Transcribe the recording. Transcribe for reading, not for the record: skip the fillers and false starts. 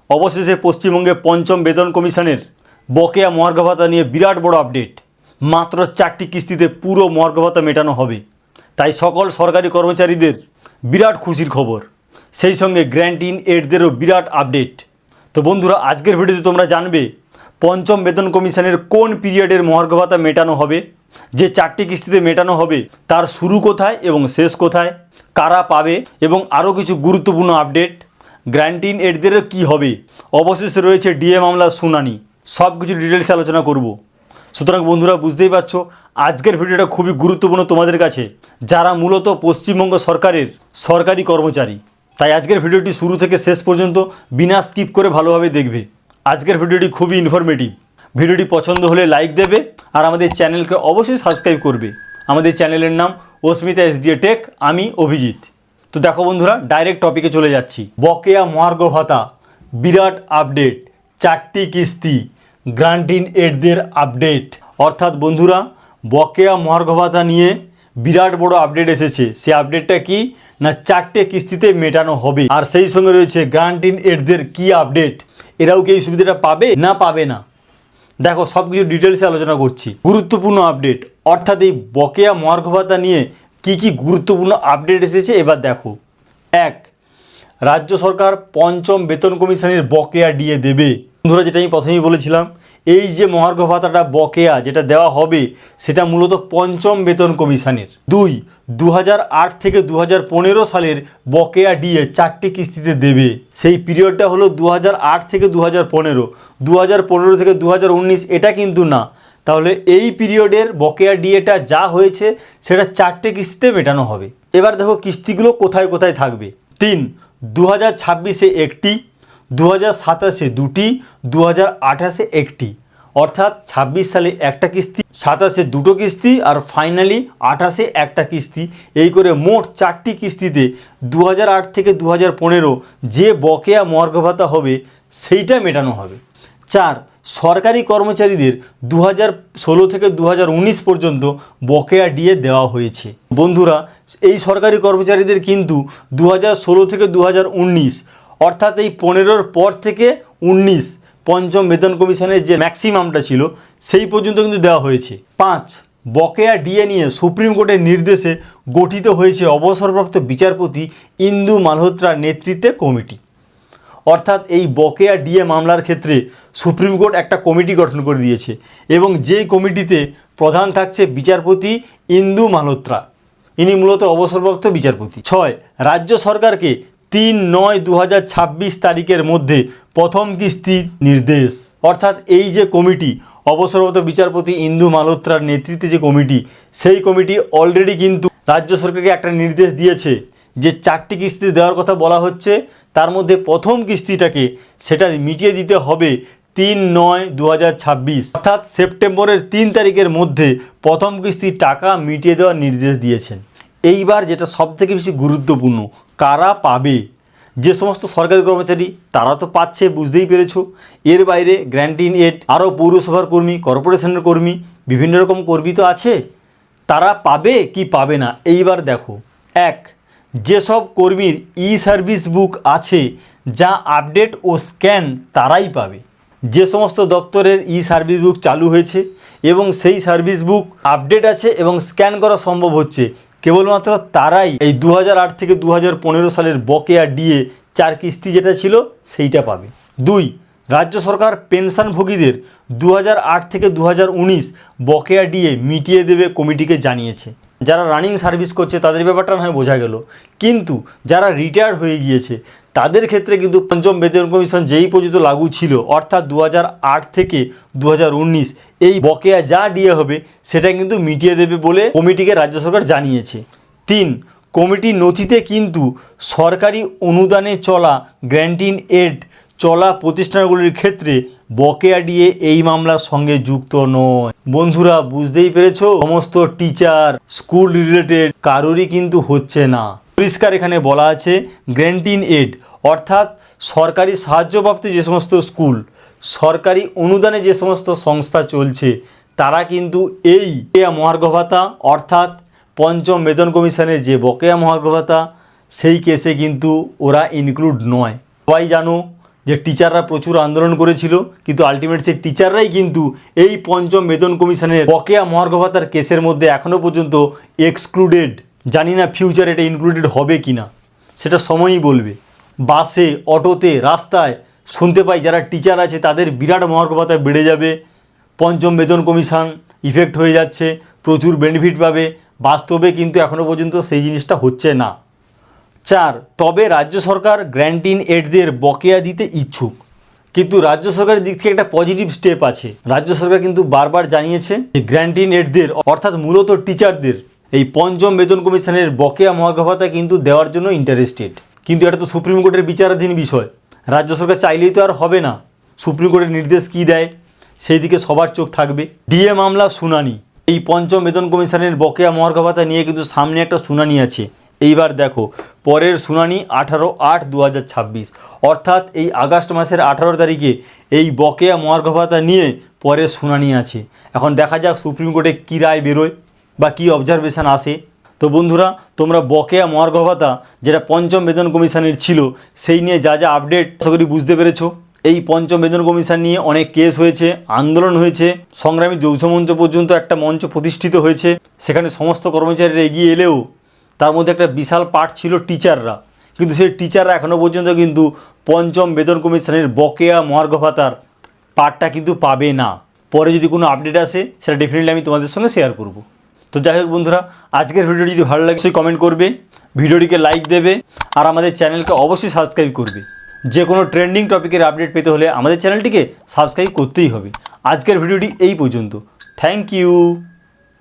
অবশেষে পশ্চিমবঙ্গে পঞ্চম বেতন কমিশনের বকেয়া মহার্ঘ ভাতা নিয়ে বিরাট বড় আপডেট। মাত্র 4টি কিস্তিতে পুরো মহার্ঘ ভাতা মেটানো হবে। তাই সকল সরকারি কর্মচারীদের বিরাট খুশির খবর। সেই সঙ্গে গ্র্যান্ট ইন এডদেরও বিরাট আপডেট। তো বন্ধুরা, আজকের ভিডিওতে তোমরা জানবে পঞ্চম বেতন কমিশনের কোন পিরিয়ডের মহার্ঘ ভাতা মেটানো হবে, যে 4টি কিস্তিতে মেটানো হবে তার শুরু কোথায় এবং শেষ কোথায়, কারা পাবে এবং আরও কিছু গুরুত্বপূর্ণ আপডেট। গ্র্যান্ট ইন এডদেরও কী হবে, অবশেষে রয়েছে ডিএ মামলার শুনানি, সব কিছু ডিটেলসে আলোচনা করব। সুতরাং বন্ধুরা, বুঝতেই পারছো আজকের ভিডিওটা খুবই গুরুত্বপূর্ণ তোমাদের কাছে, যারা মূলত পশ্চিমবঙ্গ সরকারের সরকারি কর্মচারী। তাই আজকের ভিডিওটি শুরু থেকে শেষ পর্যন্ত বিনা স্কিপ করে ভালোভাবে দেখবে। আজকের ভিডিওটি খুবই ইনফরমেটিভ। ভিডিওটি পছন্দ হলে লাইক দেবে আর আমাদের চ্যানেলকে অবশ্যই সাবস্ক্রাইব করবে। আমাদের চ্যানেলের নাম অস্মিতা এসডিএ টেক, আমি অভিজিৎ। তো দেখো বন্ধুরা, ডাইরেক্ট টপিকে চলে যাচ্ছি। বকেয়া মহার্ঘ ভাতা বিরাট আপডেট, 4টি কিস্তি, গ্র্যান্ট ইন এডদের আপডেট। অর্থাৎ বন্ধুরা, বকেয়া মহার্ঘ ভাতা নিয়ে বিরাট বড় আপডেট এসেছে। সেই আপডেটটা কি না, 4টে কিস্তিতে মেটানো হবে। আর সেই সঙ্গে রয়েছে গ্র্যান্ট ইন এডদের কী আপডেট, এরাও কি এই সুবিধাটা পাবে না পাবে না, দেখো সব কিছু ডিটেলসে আলোচনা করছি। গুরুত্বপূর্ণ আপডেট, অর্থাৎ এই বকেয়া মহার্ঘ ভাতা নিয়ে কি কি গুরুত্বপূর্ণ আপডেট এসেছে এবার দেখো। 1, রাজ্য সরকার পঞ্চম বেতন কমিশনের বকেয়া ডিএ দেবে। বন্ধুরা, যেটা আমি প্রথমেই বলেছিলাম, এই যে মহার্ঘ ভাতাটা বকেয়া যেটা দেওয়া হবে সেটা মূলত পঞ্চম বেতন কমিশনের। 2, 2008 থেকে 2015 সালের বকেয়া ডিএ 4টি কিস্তিতে দেবে। সেই পিরিয়ডটা হলো 2008 থেকে 2015, 2015 থেকে 2019 এটা কিন্তু না। তাহলে এই পিরিয়ডের বকেয়া ডিএটা যা হয়েছে সেটা 4টে কিস্তিতে মেটানো হবে। এবার দেখো কিস্তিগুলো কোথায় কোথায় থাকবে। 3, 2026-এ 1টি, 2027-এ 2টি, 2028-এ 1টি। অর্থাৎ 26 সালে একটা কিস্তি, 27-এ 2টো কিস্তি আর ফাইনালি 28-এ একটা কিস্তি। এই করে মোট 4টি কিস্তিতে 2008 থেকে 2015 যে বকেয়া মহার্ঘ ভাতা হবে সেইটা মেটানো হবে। 4, সরকারি কর্মচারীদের 2016 থেকে 2019 পর্যন্ত বকেয়া ডিএ দেওয়া হয়েছে। বন্ধুরা, এই সরকারি কর্মচারীদের কিন্তু 2016 থেকে 2019 অর্থাৎ এই 15-র পর থেকে 19 পঞ্চম বেতন কমিশনের যে ম্যাক্সিমামটা ছিল সেই পর্যন্ত কিন্তু দেওয়া হয়েছে। 5, বকেয়া ডিএ নিয়ে সুপ্রিম কোর্টের নির্দেশে গঠিত হয়েছে অবসরপ্রাপ্ত বিচারপতি ইন্দু মালহোত্রার নেতৃত্বে কমিটি। অর্থাৎ এই বকেয়া ডিএ মামলার ক্ষেত্রে সুপ্রিম কোর্ট একটা কমিটি গঠন করে দিয়েছে এবং যেই কমিটিতে প্রধান থাকছে বিচারপতি ইন্দু মালহোত্রা। ইনি মূলত অবসরপ্রাপ্ত বিচারপতি। 6, রাজ্য সরকারকে 3/9/2026 তারিখের মধ্যে প্রথম কিস্তির নির্দেশ। অর্থাৎ এই যে কমিটি, অবসরপ্রাপ্ত বিচারপতি ইন্দু মালহোত্রার নেতৃত্বে যে কমিটি, সেই কমিটি অলরেডি কিন্তু রাজ্য সরকারকে একটা নির্দেশ দিয়েছে যে 4টি কিস্তি দেওয়ার কথা বলা হচ্ছে, তার মধ্যে প্রথম কিস্তিটাকে সেটা মিটিয়ে দিতে হবে 3/9/2026, অর্থাৎ সেপ্টেম্বরের 3 তারিখের মধ্যে প্রথম কিস্তির টাকা মিটিয়ে দেওয়ার নির্দেশ দিয়েছেন। এইবার যেটা সবথেকে বেশি গুরুত্বপূর্ণ, কারা পাবে। যে সমস্ত সরকারি কর্মচারী তারা তো পাচ্ছে, বুঝতেই পেরেছো। এর বাইরে গ্র্যান্ট ইন এড আরও পৌরসভার কর্মী, কর্পোরেশনের কর্মী, বিভিন্ন রকম কর্মী তো আছে, তারা পাবে কি পাবে না এইবার দেখো। 1, যেসব কর্মীর ই সার্ভিস বুক আছে যা আপডেট ও স্ক্যান তারাই পাবে। যে সমস্ত দপ্তরের ই সার্ভিস বুক চালু হয়েছে এবং সেই সার্ভিস বুক আপডেট আছে এবং স্ক্যান করা সম্ভব হচ্ছে, কেবলমাত্র তারাই এই 2008 থেকে 2015 সালের বকেয়া ডিএ 4 কিস্তি যেটা ছিল সেইটা পাবে। 2, রাজ্য সরকার পেনশনভোগীদের 2008 থেকে 2019 বকেয়া ডিএ মিটিয়ে দেবে কমিটিকে জানিয়েছে। যারা রানিং সার্ভিস করছে তাদের ব্যাপারটা নয় বোঝা গেল, কিন্তু যারা রিটায়ার্ড হয়ে গিয়েছে তাদের ক্ষেত্রে কিন্তু পঞ্চম বেতন কমিশন যেই পর্যন্ত লাগু ছিল, অর্থাৎ 2008 থেকে 2019 এই বকেয়া যা ডিএ হবে সেটা কিন্তু মিটিয়ে দেবে বলে কমিটিকে রাজ্য সরকার জানিয়েছে। 3, কমিটির নথিতে কিন্তু সরকারি অনুদানে চলা গ্র্যান্ট ইন এড চলা প্রতিষ্ঠানগুলির ক্ষেত্রে বকেয়া ডিএ এই মামলার সঙ্গে যুক্ত নয়। বন্ধুরা, বুঝতেই পেরেছো, সমস্ত টিচার, স্কুল রিলেটেড কারোরই কিন্তু হচ্ছে না। পরিষ্কার এখানে বলা আছে গ্র্যান্ট ইন এড অর্থাৎ সরকারি সাহায্যপ্রাপ্ত যে সমস্ত স্কুল, সরকারি অনুদানে যে সমস্ত সংস্থা চলছে তারা কিন্তু এই মহার্ঘ ভাতা অর্থাৎ পঞ্চম বেতন কমিশনের যে বকেয়া মহার্ঘ ভাতা সেই কেসে কিন্তু ওরা ইনক্লুড নয়। সবাই জানো যে টিচাররা প্রচুর আন্দোলন করেছিল, কিন্তু আলটিমেট সেই টিচাররাই কিন্তু এই পঞ্চম বেতন কমিশনের বকেয়া মহার্ঘ ভাতার কেসের মধ্যে এখনও পর্যন্ত এক্সক্লুডেড। জানি না ফিউচার এটা ইনক্লুডেড হবে কি না, সেটা সময়ই বলবে। বাসে, অটোতে, রাস্তায় শুনতে পাই যারা টিচার আছে তাদের বিরাট মহার্ঘ ভাতা বেড়ে যাবে, পঞ্চম বেতন কমিশন ইফেক্ট হয়ে যাচ্ছে, প্রচুর বেনিফিট পাবে। বাস্তবে কিন্তু এখনও পর্যন্ত সেই জিনিসটা হচ্ছে না। 4, তবে রাজ্য সরকার গ্র্যান্ট ইন এডদের বকেয়া দিতে ইচ্ছুক। কিন্তু রাজ্য সরকারের দিক থেকে একটা পজিটিভ স্টেপ আছে। রাজ্য সরকার কিন্তু বারবার জানিয়েছে যে গ্র্যান্ট ইন এডদের অর্থাৎ মূলত টিচারদের এই পঞ্চম বেতন কমিশনের বকেয়া মহার্ঘ ভাতা কিন্তু দেওয়ার জন্য ইন্টারেস্টেড। কিন্তু এটা তো সুপ্রিম কোর্টের বিচারাধীন বিষয়। রাজ্য সরকার চাইলেই তো আর হবে না। সুপ্রিম কোর্টের নির্দেশ কী দেয় সেই দিকে সবার চোখ থাকবে। ডিএ মামলা শুনানি, এই পঞ্চম বেতন কমিশনের বকেয়া মহার্ঘ ভাতা নিয়ে কিন্তু সামনে একটা শুনানি আছে। এইবার দেখো, পরের শুনানি 18/8/2026, অর্থাৎ এই আগস্ট মাসের 18 তারিখে এই বকেয়া মহার্ঘ ভাতা নিয়ে পরের শুনানি আছে। এখন দেখা যাক সুপ্রিম কোর্টে কী রায় বেরোয় বা কী অবজারভেশন আসে। তো বন্ধুরা, তোমরা বকেয়া মহার্ঘ ভাতা যেটা পঞ্চম বেতন কমিশনের ছিল সেই নিয়ে যা যা আপডেট আশা করি বুঝতে পেরেছো। এই পঞ্চম বেতন কমিশন নিয়ে অনেক কেস হয়েছে, আন্দোলন হয়েছে, সংগ্রামী যৌথ মঞ্চ পর্যন্ত একটা মঞ্চ প্রতিষ্ঠিত হয়েছে। সেখানে সমস্ত কর্মচারীরা এগিয়ে এলেও তার মধ্যে একটা বিশাল পার্ট ছিল টিচাররা। কিন্তু সেই টিচাররা এখনও পর্যন্ত কিন্তু পঞ্চম বেতন কমিশনের বকেয়া মহার্ঘ ভাতার পার্টটা কিন্তু পাবে না। পরে যদি কোনো আপডেট আসে সেটা ডেফিনেটলি আমি তোমাদের সঙ্গে শেয়ার করব। তো যাই হোক বন্ধুরা, আজকের ভিডিওটি যদি ভালো লাগে অবশ্যই কমেন্ট করবে, ভিডিওটিকে লাইক দেবে, আর আমাদের চ্যানেলকে অবশ্যই সাবস্ক্রাইব করবে। যে কোনো ট্রেন্ডিং টপিকের আপডেট পেতে হলে আমাদের চ্যানেলটিকে সাবস্ক্রাইব করতেই হবে। আজকের ভিডিওটি এই পর্যন্ত। Thank you.